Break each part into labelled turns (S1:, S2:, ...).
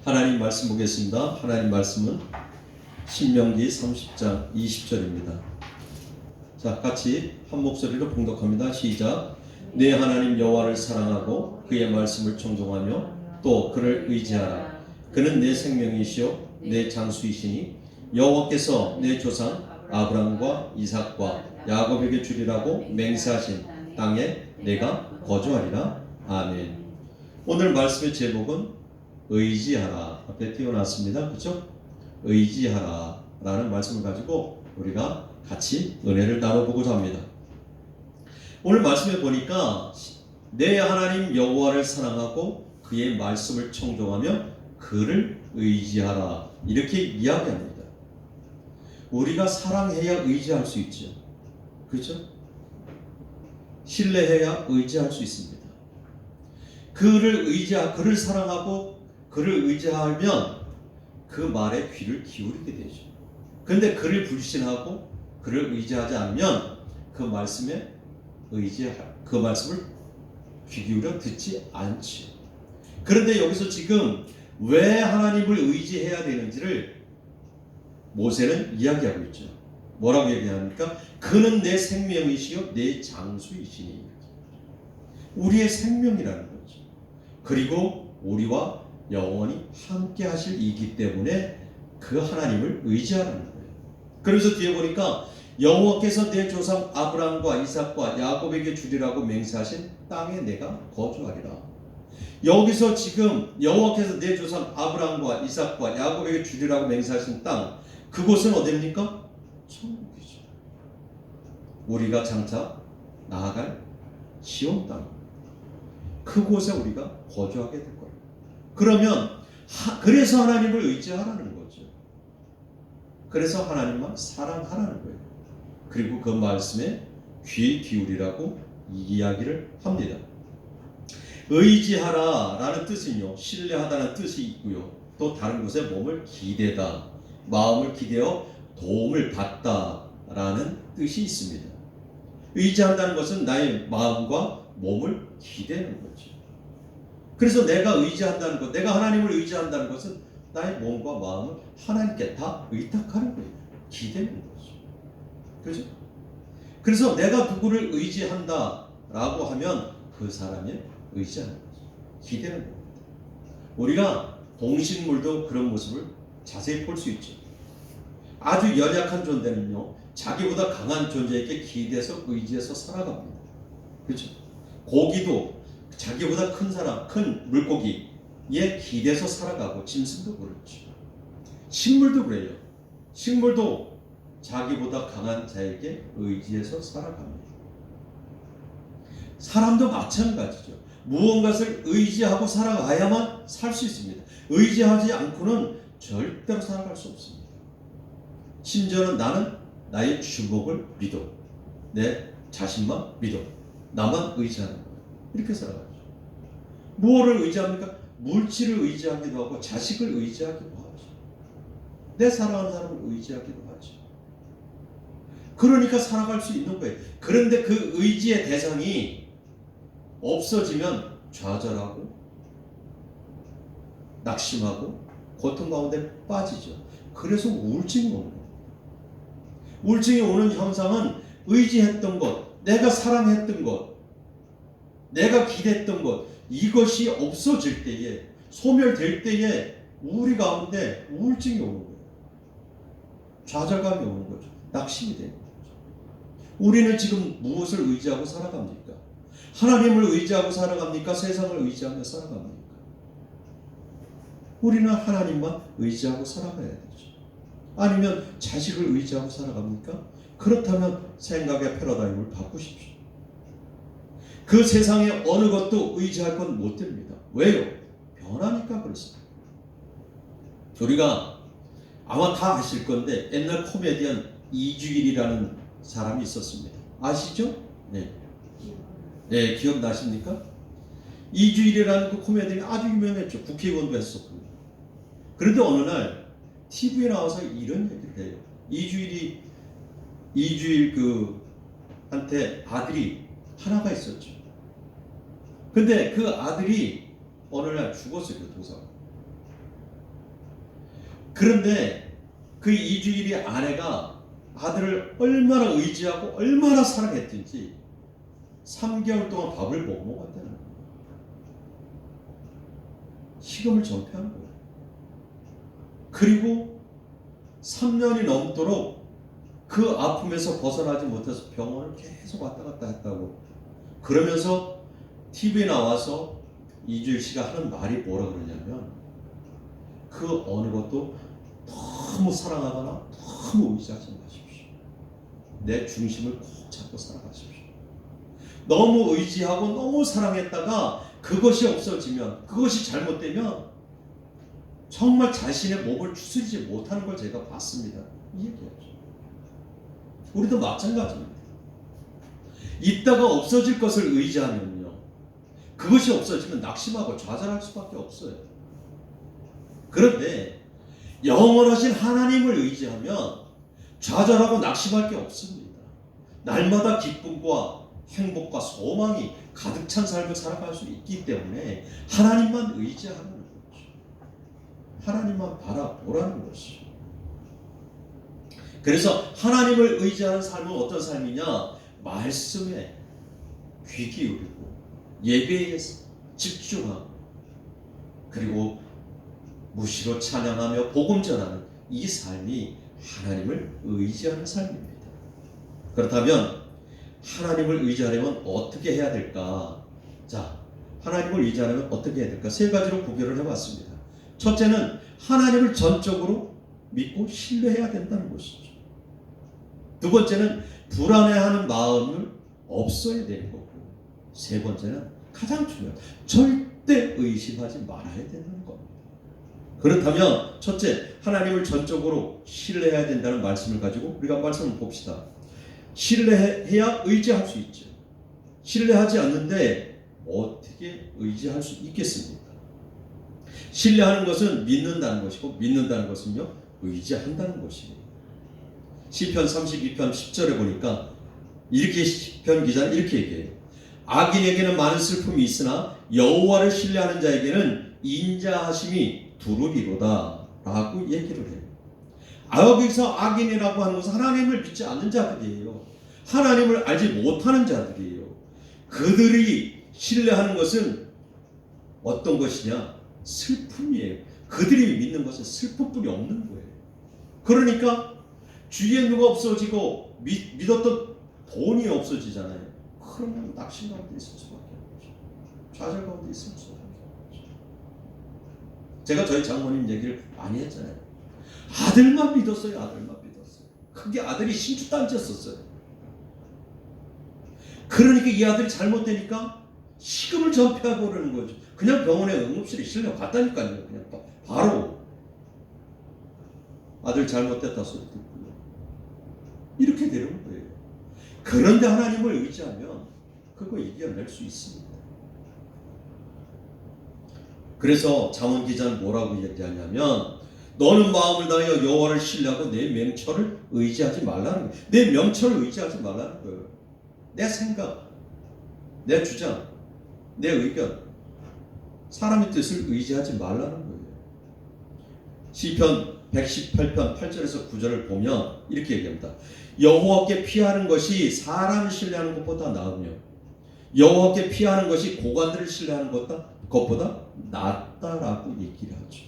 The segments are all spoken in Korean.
S1: 하나님 말씀 보겠습니다. 하나님 말씀은 신명기 30장 20절입니다. 자, 같이 한 목소리로 봉독합니다. 시작. 내 하나님 여호와를 사랑하고 그의 말씀을 청종하며 또 그를 의지하라. 그는 내 생명이시요 내 장수이시니 여호와께서 내 조상 아브람과 이삭과 야곱에게 주리라고 맹세하신 땅에 내가 거주하리라. 아멘. 오늘 말씀의 제목은 의지하라 앞에 띄워놨습니다. 그렇죠? 의지하라 라는 말씀을 가지고 우리가 같이 은혜를 나눠보고자 합니다. 오늘 말씀에 보니까 내 하나님 여호와를 사랑하고 그의 말씀을 청종하며 그를 의지하라 이렇게 이야기합니다. 우리가 사랑해야 의지할 수 있죠. 그렇죠? 신뢰해야 의지할 수 있습니다. 그를 사랑하고 그를 의지하면 그 말에 귀를 기울이게 되죠. 그런데 그를 불신하고 그를 의지하지 않으면 그 말씀을 귀 기울여 듣지 않죠. 그런데 여기서 지금 왜 하나님을 의지해야 되는지를 모세는 이야기하고 있죠. 뭐라고 얘기합니까? 그는 내 생명이시요 내 장수이시니. 우리의 생명이라는 거죠. 그리고 우리와 영원히 함께 하실 이기 때문에 그 하나님을 의지하라는 거예요. 그래서 뒤에 보니까 여호와께서 내 조상 아브람과 이삭과 야곱에게 주리라고 맹세하신 땅에 내가 거주하리라. 여기서 지금 여호와께서 내 조상 아브람과 이삭과 야곱에게 주리라고 맹세하신 땅, 그곳은 어디입니까? 천국이죠. 우리가 장차 나아갈 시온 땅, 그곳에 우리가 거주하게 될 거예요. 그러면 그래서 하나님을 의지하라는 거죠. 그래서 하나님만 사랑하라는 거예요. 그리고 그 말씀에 귀 기울이라고 이야기를 합니다. 의지하라 라는 뜻은요, 신뢰하다는 뜻이 있고요, 또 다른 곳에 몸을 기대다, 마음을 기대어 도움을 받다 라는 뜻이 있습니다. 의지한다는 것은 나의 마음과 몸을 기대는 거죠. 그래서 내가 의지한다는 것, 내가 하나님을 의지한다는 것은 나의 몸과 마음을 하나님께 다 의탁하는 거예요. 기대는 거죠. 그렇죠? 그래서 내가 누구를 의지한다라고 하면 그 사람에 의지하는 거죠. 기대는 겁니다. 우리가 동식물도 그런 모습을 자세히 볼 수 있죠. 아주 연약한 존재는요, 자기보다 강한 존재에게 기대서 의지해서 살아갑니다. 그렇죠? 고기도 자기보다 큰 물고기에 기대서 살아가고, 짐승도 그렇죠. 식물도 그래요. 식물도 자기보다 강한 자에게 의지해서 살아갑니다. 사람도 마찬가지죠. 무언가를 의지하고 살아가야만 살 수 있습니다. 의지하지 않고는 절대로 살아갈 수 없습니다. 심지어는 나는 나의 주먹을 믿어, 내 자신만 믿어, 나만 의지하는 거예요. 이렇게 살아가죠. 무엇을 의지합니까? 물질을 의지하기도 하고 자식을 의지하기도 하죠. 내 사랑하는 사람을 의지하기도 하죠. 그러니까 살아갈 수 있는 거예요. 그런데 그 의지의 대상이 없어지면 좌절하고 낙심하고 고통 가운데 빠지죠. 그래서 우울증이 오는 거예요. 우울증이 오는 현상은 의지했던 것, 내가 사랑했던 것, 내가 기대했던 것, 이것이 없어질 때에, 소멸될 때에 우리 가운데 우울증이 오는 거예요. 좌절감이 오는 거죠. 낙심이 되는 거죠. 우리는 지금 무엇을 의지하고 살아갑니까? 하나님을 의지하고 살아갑니까? 세상을 의지하며 살아갑니까? 우리는 하나님만 의지하고 살아가야 되죠. 아니면 자식을 의지하고 살아갑니까? 그렇다면 생각의 패러다임을 바꾸십시오. 그 세상에 어느 것도 의지할 건 못 됩니다. 왜요? 변하니까 그렇습니다. 우리가 아마 다 아실 건데, 옛날 코미디언 이주일이라는 사람이 있었습니다. 아시죠? 네. 네, 기억나십니까? 이주일이라는 그 코미디언이 아주 유명했죠. 국회의원도 했었고. 그런데 어느 날 TV에 나와서 이런 얘기를 해요. 이주일 한테 아들이 하나가 있었죠. 근데 그 아들이 어느 날 죽었어요. 교통사고. 그런데 그 이주일이 아내가 아들을 얼마나 의지하고 얼마나 사랑했든지 3개월 동안 밥을 못 먹었다는 거예요. 식음을 전폐한 거예요. 그리고 3년이 넘도록 그 아픔에서 벗어나지 못해서 병원을 계속 왔다 갔다 했다고. 그러면서 TV에 나와서 이주일 씨가 하는 말이 뭐라 그러냐면, 그 어느 것도 너무 사랑하거나 너무 의지하지 마십시오. 내 중심을 꼭 잡고 살아가십시오. 너무 의지하고 너무 사랑했다가 그것이 없어지면, 그것이 잘못되면 정말 자신의 몸을 추스리지 못하는 걸 제가 봤습니다. 이 얘기였죠. 우리도 마찬가지입니다. 있다가 없어질 것을 의지하면요, 그것이 없어지면 낙심하고 좌절할 수밖에 없어요. 그런데 영원하신 하나님을 의지하면 좌절하고 낙심할 게 없습니다. 날마다 기쁨과 행복과 소망이 가득 찬 삶을 살아갈 수 있기 때문에 하나님만 의지하는 거죠. 하나님만 바라보라는 것이죠. 그래서 하나님을 의지하는 삶은 어떤 삶이냐? 말씀에 귀 기울이고 예배에 집중하고 그리고 무시로 찬양하며 복음 전하는 이 삶이 하나님을 의지하는 삶입니다. 그렇다면 하나님을 의지하려면 어떻게 해야 될까? 자, 하나님을 의지하려면 어떻게 해야 될까? 세 가지로 구별을 해봤습니다. 첫째는 하나님을 전적으로 믿고 신뢰해야 된다는 것이죠. 두 번째는 불안해하는 마음을 없어야 되는 거고, 세 번째는 가장 중요한 절대 의심하지 말아야 된다는 겁니다. 그렇다면 첫째, 하나님을 전적으로 신뢰해야 된다는 말씀을 가지고 우리가 말씀을 봅시다. 신뢰해야 의지할 수 있죠. 신뢰하지 않는데 어떻게 의지할 수 있겠습니까? 신뢰하는 것은 믿는다는 것이고, 믿는다는 것은요, 의지한다는 것입니다. 시편 32편 10절에 보니까 이렇게 시편 기자는 이렇게 얘기해요. 악인에게는 많은 슬픔이 있으나 여호와를 신뢰하는 자에게는 인자하심이 두루리로다 라고 얘기를 해요. 여기서 악인이라고 하는 것은 하나님을 믿지 않는 자들이에요. 하나님을 알지 못하는 자들이에요. 그들이 신뢰하는 것은 어떤 것이냐? 슬픔이에요. 그들이 믿는 것은 슬픔뿐이 없는 거예요. 그러니까 주위에 누가 없어지고 믿었던 돈이 없어지잖아요. 그러면 낙심 가운데 있을 수밖에 없죠. 좌절 가운데 있을 수밖에 없죠. 제가 저희 장모님 얘기를 많이 했잖아요. 아들만 믿었어요. 아들만 믿었어요. 그게 아들이 신주단지였었어요. 그러니까 이 아들이 잘못되니까 식음을 전폐하고 그러는 거죠. 그냥 병원에 응급실에 실려 갔다니까요. 그냥 바로 아들 잘못됐다 소리 듣고요. 이렇게 되는 거예요. 그런데 하나님을 의지하면 그거 이겨낼 수 있습니다. 그래서 잠언 기자는 뭐라고 얘기하냐면, 너는 마음을 다하여 여호와를 신뢰하고 내 명철을 의지하지 말라는 거예요. 내 명철을 의지하지 말라는 거예요. 내 생각, 내 주장, 내 의견, 사람의 뜻을 의지하지 말라는 거예요. 시편 118편 8절에서 9절을 보면 이렇게 얘기합니다. 여호와께 피하는 것이 사람을 신뢰하는 것보다 나으며 여호와께 피하는 것이 고관들을 신뢰하는 것보다 낫다라고 얘기를 하죠.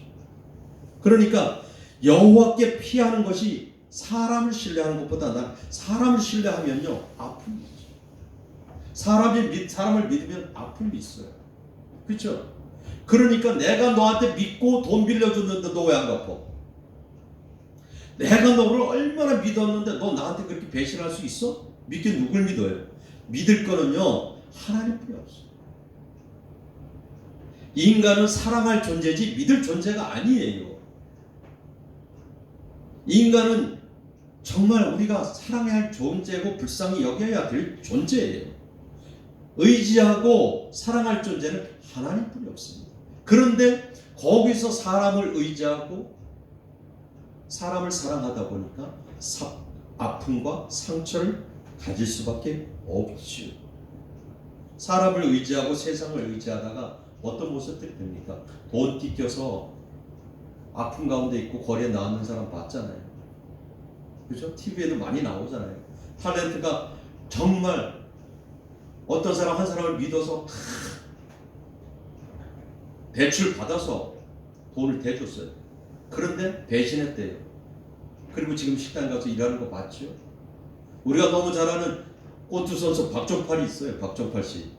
S1: 그러니까 여호와께 피하는 것이 사람을 신뢰하는 것보다 사람을 신뢰하면요, 아픔이 있죠. 사람을 믿으면 아픔이 있어요. 그렇죠? 그러니까 내가 너한테 믿고 돈 빌려줬는데 너 왜 안 갚아? 내가 너를 얼마나 믿었는데 너 나한테 그렇게 배신할 수 있어? 믿긴 누굴 믿어요? 믿을 거는요, 하나님뿐이 없어요. 인간은 사랑할 존재지 믿을 존재가 아니에요. 인간은 정말 우리가 사랑해야 할 존재고 불쌍히 여겨야 될 존재예요. 의지하고 사랑할 존재는 하나님뿐이 없습니다. 그런데 거기서 사람을 의지하고 사람을 사랑하다 보니까 아픔과 상처를 가질 수밖에 없죠. 사람을 의지하고 세상을 의지하다가 어떤 모습들이 됩니까? 돈 띠껴서 아픔 가운데 있고 거리에 나앉는 사람 봤잖아요. 그죠? TV에도 많이 나오잖아요. 탤런트가 정말 어떤 사람 한 사람을 믿어서 대출 받아서 돈을 대줬어요. 그런데 배신했대요. 그리고 지금 식당 가서 일하는 거 맞죠? 우리가 너무 잘 아는 골프 선수 박종팔이 있어요. 박종팔 씨.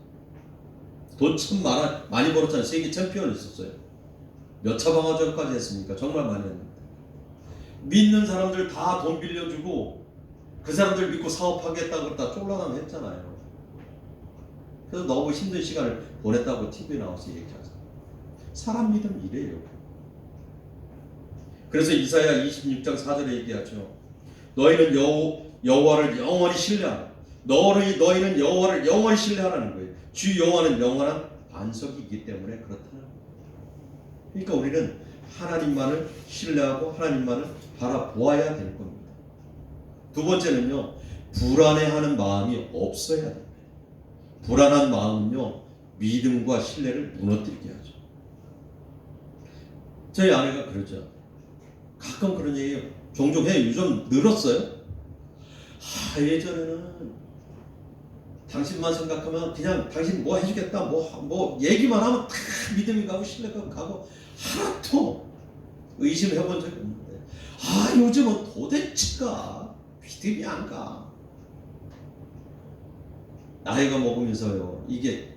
S1: 돈 참 많이 벌었잖아요. 세계 챔피언 있었어요. 몇 차 방어전까지 했습니까? 정말 많이 했는데. 믿는 사람들 다 돈 빌려주고 그 사람들 믿고 사업하겠다고 다 쫄라나면 했잖아요. 그래서 너무 힘든 시간을 보냈다고 TV에 나와서 얘기하죠. 사람 믿음 이래요. 그래서 이사야 26장 4절에 얘기하죠. 너희는 여호와를 영원히 신뢰하라. 너희는 여호와를 영원히 신뢰하라는 거예요. 주 여호와는 영원한 반석이기 때문에 그렇다는 거예요. 그러니까 우리는 하나님만을 신뢰하고 하나님만을 바라보아야 될 겁니다. 두 번째는요, 불안해하는 마음이 없어야 됩니다. 불안한 마음은요, 믿음과 신뢰를 무너뜨리게 하죠. 저희 아내가 그러죠. 가끔 그런 얘기 종종 해요. 요즘 늘었어요. 예전에는 당신만 생각하면 그냥 당신 뭐 해주겠다 뭐 얘기만 하면 다 믿음이 가고 신뢰가 가고 하나도 의심해 본 적이 없는데 요즘은 도대체가 믿음이 안 가. 나이가 먹으면서요 이게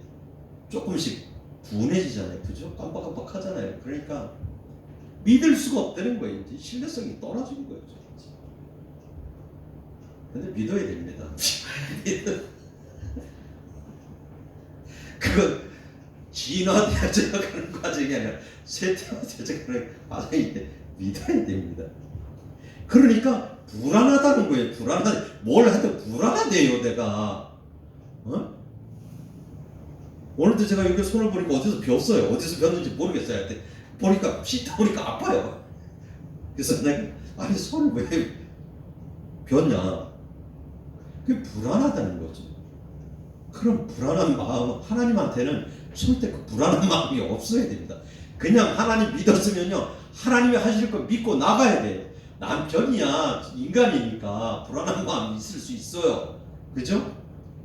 S1: 조금씩 둔해지잖아요. 그죠? 깜빡깜빡 하잖아요. 그러니까 믿을 수가 없다는 거예요. 이제 신뢰성이 떨어지는 거예요. 근데 믿어야 됩니다. 그건 진화되어가는 과정이 아니라 쇠퇴화되어가는 과정인데 믿어야 됩니다. 그러니까 불안하다는 거예요. 뭘 해도 불안하대요. 내가 오늘도 제가 여기 손을 보니까 어디서 멨어요. 어디서 멨는지 모르겠어요. 보니까 씻다 보니까 아파요. 그래서 내가 손을 왜 멨냐? 그게 불안하다는 거죠. 그럼 불안한 마음, 하나님한테는 절대 그 불안한 마음이 없어야 됩니다. 그냥 하나님 믿었으면요, 하나님이 하실 거 믿고 나가야 돼요. 남편이야, 인간이니까 불안한 마음이 있을 수 있어요. 그죠?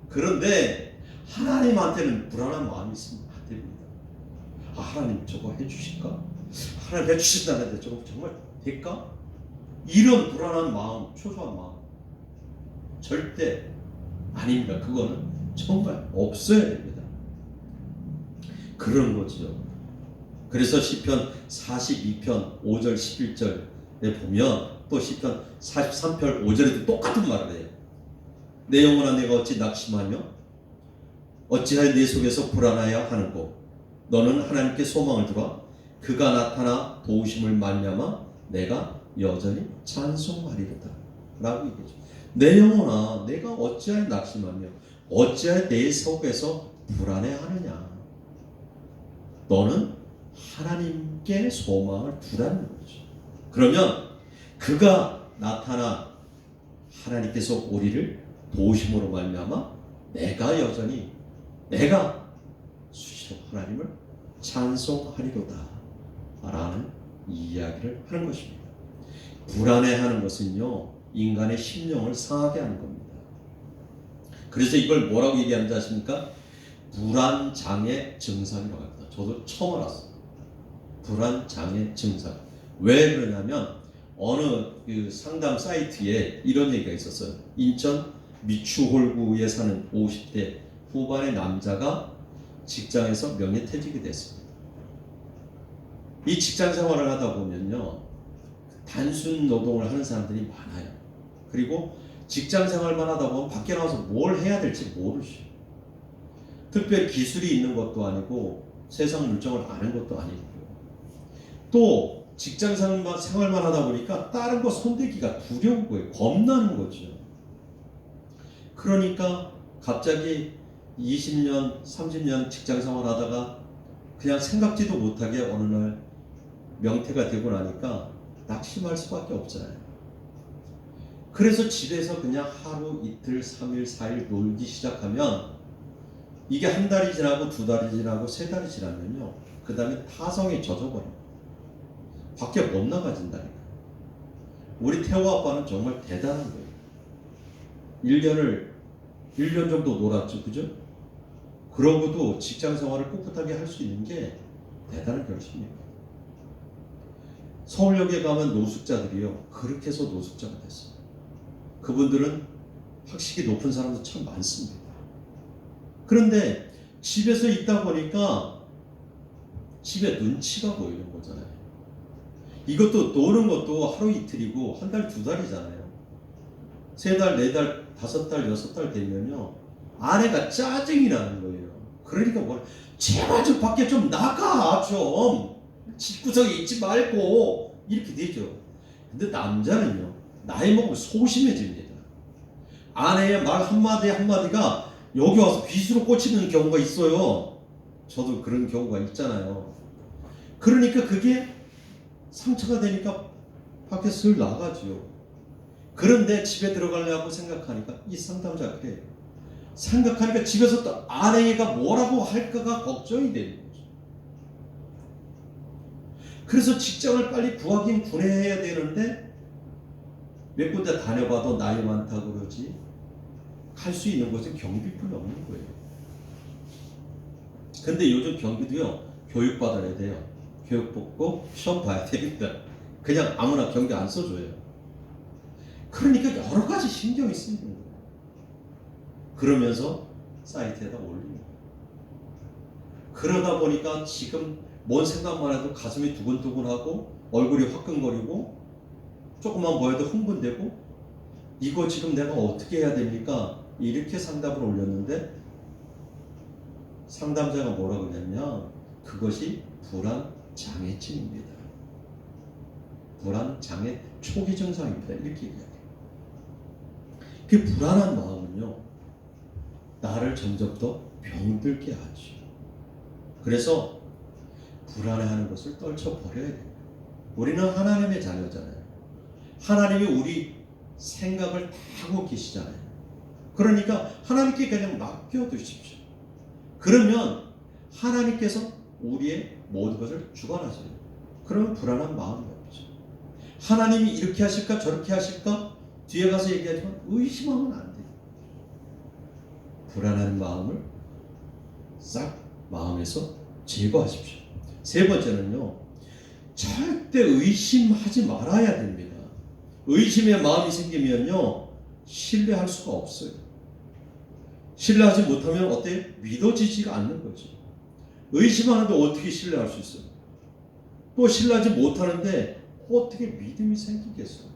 S1: 그런데 하나님한테는 불안한 마음이 있으면 안 됩니다. 하나님 저거 해주실까? 하나님 해주신다는데 저거 정말 될까? 이런 불안한 마음, 초조한 마음 절대 아닙니다. 그거는 정말 없어야 됩니다. 그런 거죠. 그래서 시편 42편 5절 11절에 보면 또 시편 43편 5절에도 똑같은 말을 해요. 내 영혼아 내가 어찌 낙심하며 어찌하여 내 속에서 불안하여 하는고 너는 하나님께 소망을 두라. 그가 나타나 도우심을 말미암아 내가 여전히 찬송하리로다 라고 얘기하죠. 내 영혼아 내가 어찌하여 낙심하며 어찌하여 내 속에서 불안해하느냐. 너는 하나님께 소망을 두라는 거죠. 그러면 그가 나타나 하나님께서 우리를 도우심으로 말미암아 내가 수시로 하나님을 찬송하리로다 라는 이야기를 하는 것입니다. 불안해하는 것은요 인간의 심령을 상하게 하는 겁니다. 그래서 이걸 뭐라고 얘기하는지 아십니까? 불안장애 증상이라고 합니다. 저도 처음 알았어요. 불안장애 증상. 왜 그러냐면 어느 그 상담 사이트에 이런 얘기가 있었어요. 인천 미추홀구에 사는 50대 후반의 남자가 직장에서 명예퇴직이 됐습니다. 이 직장 생활을 하다 보면요 단순 노동을 하는 사람들이 많아요. 그리고 직장 생활만 하다 보면 밖에 나와서 뭘 해야 될지 모르죠. 특별히 기술이 있는 것도 아니고 세상 물정을 아는 것도 아니고요. 또 직장 생활만 하다 보니까 다른 거 손대기가 두려운 거예요. 겁나는 거죠. 그러니까 갑자기 20년, 30년 직장 생활 하다가 그냥 생각지도 못하게 어느 날 명퇴가 되고 나니까 낙심할 수밖에 없잖아요. 그래서 집에서 그냥 하루, 이틀, 3일, 4일 놀기 시작하면 이게 한 달이 지나고 두 달이 지나고 세 달이 지나면요 그 다음에 타성에 젖어버려요. 밖에 못 나가진다니까. 우리 태호 아빠는 정말 대단한 거예요. 1년 정도 놀았죠. 그죠? 그러고도 직장 생활을 꿋꿋하게 할 수 있는 게 대단한 결심이에요. 서울역에 가면 노숙자들이요. 그렇게 해서 노숙자가 됐어요. 그분들은 학식이 높은 사람도 참 많습니다. 그런데 집에서 있다 보니까 집에 눈치가 보이는 거잖아요. 이것도 노는 것도 하루 이틀이고 한 달, 두 달이잖아요. 3달, 4달, 5달, 6달 되면요. 아내가 짜증이 나는 거예요. 그러니까 뭘 제발 좀 밖에 좀 나가 좀 집구석에 있지 말고 이렇게 되죠. 근데 남자는요. 나이 먹으면 소심해집니다. 아내의 말 한마디 한마디가 여기 와서 빗으로 꽂히는 경우가 있어요. 저도 그런 경우가 있잖아요. 그러니까 그게 상처가 되니까 밖에 슬 나가죠. 그런데 집에 들어가려고 생각하니까 이 상담자가 그래요. 생각하니까 집에서 또 아내가 뭐라고 할까가 걱정이 되는 거죠. 그래서 직장을 빨리 구하긴 구해야 되는데 몇 군데 다녀봐도 나이 많다고 그러지 갈 수 있는 곳은 경비뿐이 없는 거예요. 근데 요즘 경비도요 교육받아야 돼요. 교육 받고 시험 봐야 됩니다. 그냥 아무나 경비 안 써줘요. 그러니까 여러 가지 신경이 쓰이는 거예요. 그러면서 사이트에다 올리는 거예요. 그러다 보니까 지금 뭔 생각만 해도 가슴이 두근두근하고 얼굴이 화끈거리고 조금만 보여도 흥분되고 이거 지금 내가 어떻게 해야 됩니까? 이렇게 상담을 올렸는데 상담자가 뭐라고 그랬냐면 그것이 불안장애증입니다. 불안장애 초기 증상입니다. 이렇게 얘기해요. 그 불안한 마음은요. 나를 점점 더 병들게 하죠. 그래서 불안해하는 것을 떨쳐버려야 돼요. 우리는 하나님의 자녀잖아요. 하나님이 우리 생각을 다 하고 계시잖아요. 그러니까 하나님께 그냥 맡겨두십시오. 그러면 하나님께서 우리의 모든 것을 주관하셔요. 그러면 불안한 마음이 없죠. 하나님이 이렇게 하실까 저렇게 하실까 뒤에 가서 얘기하지만 의심하면 안 돼요. 불안한 마음을 싹 마음에서 제거하십시오. 세 번째는요. 절대 의심하지 말아야 됩니다. 의심의 마음이 생기면요. 신뢰할 수가 없어요. 신뢰하지 못하면 어때요? 믿어지지가 않는 거죠. 의심하는데 어떻게 신뢰할 수 있어요? 또 신뢰하지 못하는데 어떻게 믿음이 생기겠어요?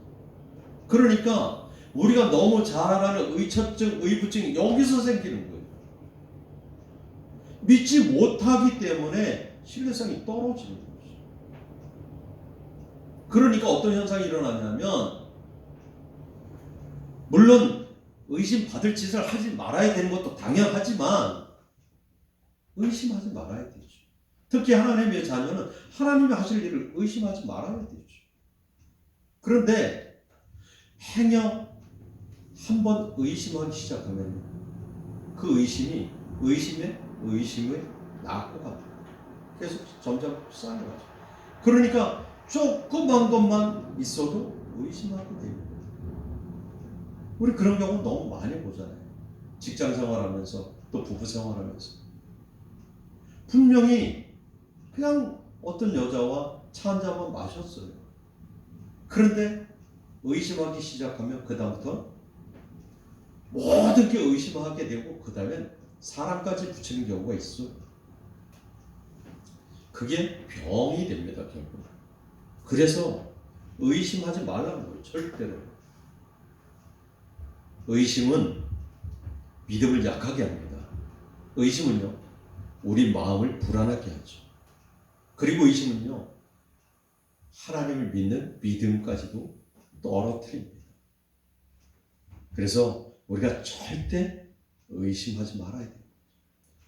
S1: 그러니까 우리가 너무 잘 알아는 의처증, 의부증이 여기서 생기는 거예요. 믿지 못하기 때문에 신뢰성이 떨어지는 거죠. 그러니까 어떤 현상이 일어나냐면 물론 의심받을 짓을 하지 말아야 되는 것도 당연하지만 의심하지 말아야 되죠. 특히 하나님의 자녀는 하나님이 하실 일을 의심하지 말아야 되죠. 그런데 행여 한번 의심하기 시작하면 그 의심이 의심을 낳고 갑니다. 계속 점점 쌓여가죠. 그러니까 조그만 것만 있어도 의심하게 됩니다. 우리 그런 경우 너무 많이 보잖아요. 직장 생활하면서 또 부부 생활하면서 분명히 그냥 어떤 여자와 차 한 잔만 마셨어요. 그런데 의심하기 시작하면 그 다음부터 모든 게 의심하게 되고 그 다음엔 사람까지 붙이는 경우가 있어요. 그게 병이 됩니다. 결국. 그래서 의심하지 말라는 거예요. 절대로. 의심은 믿음을 약하게 합니다. 의심은요. 우리 마음을 불안하게 하죠. 그리고 의심은요. 하나님을 믿는 믿음까지도 떨어뜨립니다. 그래서 우리가 절대 의심하지 말아야 돼요.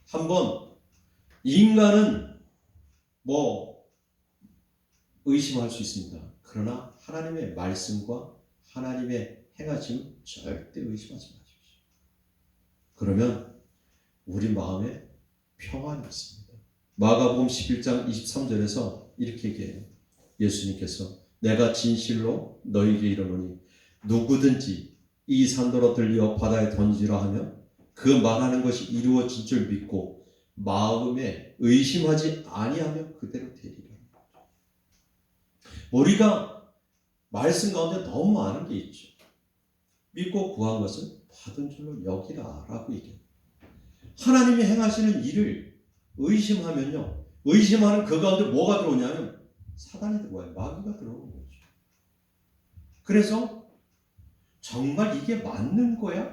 S1: 한번 인간은 의심할 수 있습니다. 그러나 하나님의 말씀과 하나님의 행하심은 절대 의심하지 마십시오. 그러면 우리 마음에 평안이 있습니다. 마가복음 11장 23절에서 이렇게 얘기해요. 예수님께서 내가 진실로 너희에게 이르노니 누구든지 이 산더러 들려 바다에 던지라 하면 그 말하는 것이 이루어진 줄 믿고 마음에 의심하지 아니하면 그대로 되리라. 우리가 말씀 가운데 너무 많은 게 있죠. 믿고 구한 것은 받은 줄로 여기라 라고 얘기해요. 하나님이 행하시는 일을 의심하면요, 의심하는 그 가운데 뭐가 들어오냐면 사단이 들어와요. 마귀가 들어오는 거죠. 그래서 정말 이게 맞는 거야?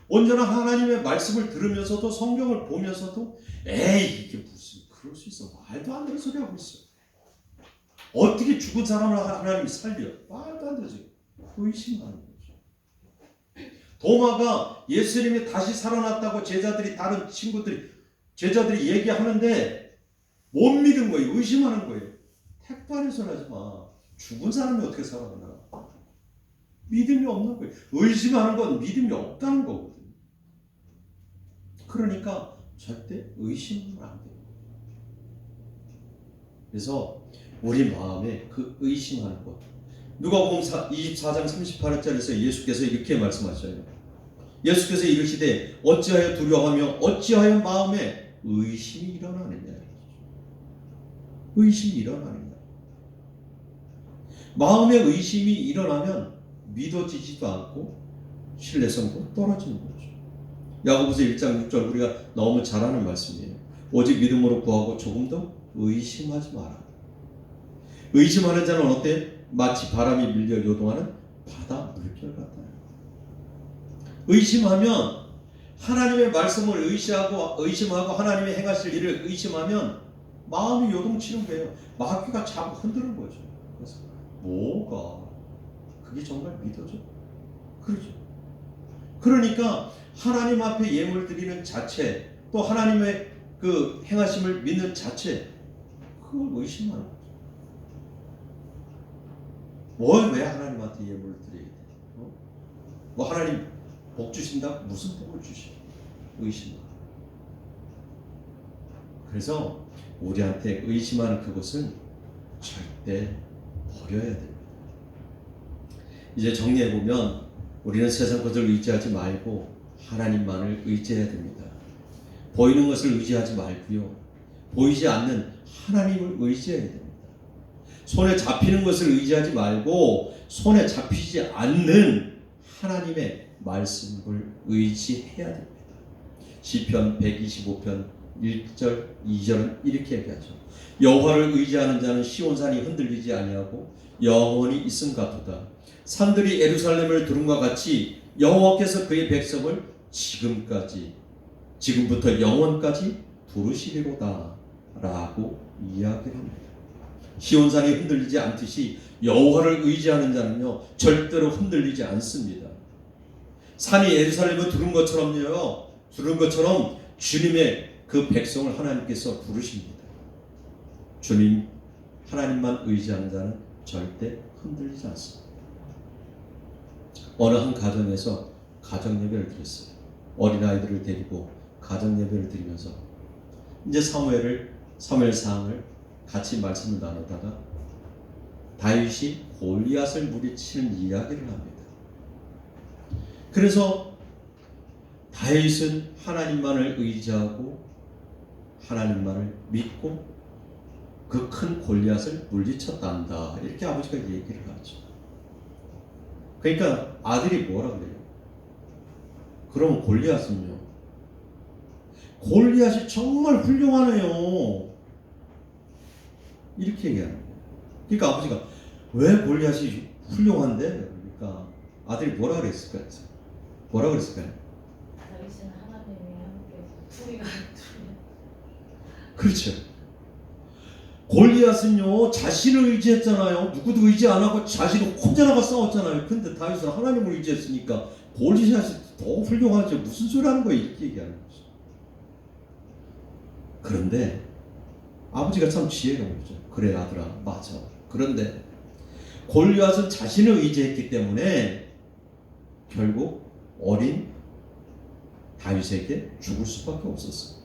S1: 언제나 하나님의 말씀을 들으면서도 성경을 보면서도 에이 이게 무슨 그럴 수 있어, 말도 안 되는 소리 하고 있어. 어떻게 죽은 사람을 하나님이 살려? 말도 안 되지. 의심하는 거죠. 도마가 예수님이 다시 살아났다고 다른 제자들이 얘기하는데 못 믿은 거예요. 의심하는 거예요. 택도 안 해서 하지 마. 죽은 사람이 어떻게 살아나? 믿음이 없는 거예요. 의심하는 건 믿음이 없다는 거거든요. 그러니까 절대 의심하면 안 돼요. 그래서 우리 마음에 그 의심하는 것. 누가복음 24장 38절에서 예수께서 이렇게 말씀하셔요. 예수께서 이르시되 어찌하여 두려워하며 어찌하여 마음에 의심이 일어나느냐. 의심이 일어나느냐. 마음에 의심이 일어나면 믿어지지도 않고 신뢰성도 떨어지는 거죠. 야고보서 1장 6절 우리가 너무 잘 아는 말씀이에요. 오직 믿음으로 구하고 조금도 의심하지 마라. 의심하는 자는 어때? 마치 바람이 밀려 요동하는 바다 물결 같아요. 의심하면 하나님의 말씀을 의심하고 하나님의 행하실 일을 의심하면 마음이 요동치는 거예요. 마귀가 자꾸 흔드는 거죠. 그래서 뭐가 그게 정말 믿어져? 그러죠. 그러니까 하나님 앞에 예물 드리는 자체, 또 하나님의 그 행하심을 믿는 자체, 그걸 의심하는 거죠. 왜 하나님한테 예물을 드려야 돼? 뭐 하나님 복 주신다? 무슨 복을 주시오? 의심하고. 그래서 우리한테 의심하는 그것은 절대 버려야 됩니다. 이제 정리해보면 우리는 세상 것을 의지하지 말고 하나님만을 의지해야 됩니다. 보이는 것을 의지하지 말고요, 보이지 않는 하나님을 의지해야 됩니다. 손에 잡히는 것을 의지하지 말고 손에 잡히지 않는 하나님의 말씀을 의지해야 됩니다. 시편 125편 1절 2절은 이렇게 얘기하죠. 여호와를 의지하는 자는 시온산이 흔들리지 아니하고 영원히 있음 같도다. 산들이 예루살렘을 두름과 같이 여호와께서 그의 백성을 지금부터 영원까지 부르시리로다 라고 이야기를 합니다. 시온산이 흔들리지 않듯이 여호와를 의지하는 자는요 절대로 흔들리지 않습니다. 산이 예루살렘을 두른 것처럼 주님의 그 백성을 하나님께서 부르십니다. 주님 하나님만 의지하는 자는 절대 흔들리지 않습니다. 어느 한 가정에서 가정예배를 드렸어요. 어린아이들을 데리고 가정예배를 드리면서 이제 사무엘상을 같이 말씀을 나누다가 다윗이 골리앗을 물리치는 이야기를 합니다. 그래서 다윗은 하나님만을 의지하고 하나님만을 믿고 그 큰 골리앗을 물리쳤단다, 이렇게 아버지가 얘기를 하죠. 그러니까 아들이 뭐라 그래요? 그럼 골리앗은요, 골리앗이 정말 훌륭하네요, 이렇게 얘기하는 거예요. 그러니까 아버지가 왜 골리앗이 훌륭한데? 그러니까 아들이 뭐라 그랬을까요?
S2: 다윗은 하나님이 함께해서 풀이가
S1: 그렇죠. 골리앗은요 자신을 의지했잖아요. 누구도 의지 안 하고 자신을 혼자 나가 싸웠잖아요. 근데 다윗은 하나님을 의지했으니까 골리앗이 더 훌륭하죠. 무슨 소리 하는 거예요? 이렇게 얘기하는 거죠. 그런데 아버지가 참 지혜로운 거죠. 그래 아들아, 맞아. 그런데 골리앗은 자신을 의지했기 때문에 결국 어린 다윗에게 죽을 수밖에 없었어요.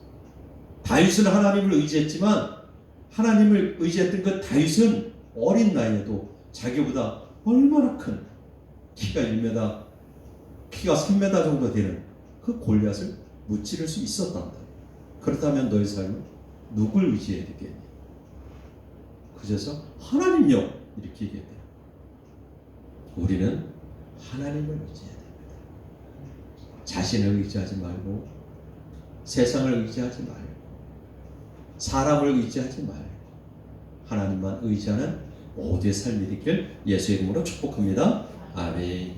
S1: 다윗은 하나님을 의지했지만 하나님을 의지했던 그 다윗은 어린 나이에도 자기보다 얼마나 큰 키가 1m, 키가 3m 정도 되는 그 골리앗을 무찌를 수 있었단다. 그렇다면 너의 삶은 누굴 의지해야 되겠니? 그래서 하나님요 이렇게 얘기해야 돼요. 우리는 하나님을 의지해야 됩니다. 자신을 의지하지 말고 세상을 의지하지 말고 사람을 의지하지 말고 하나님만 의지하는 모두의 삶이 되길 예수의 이름으로 축복합니다. 아멘.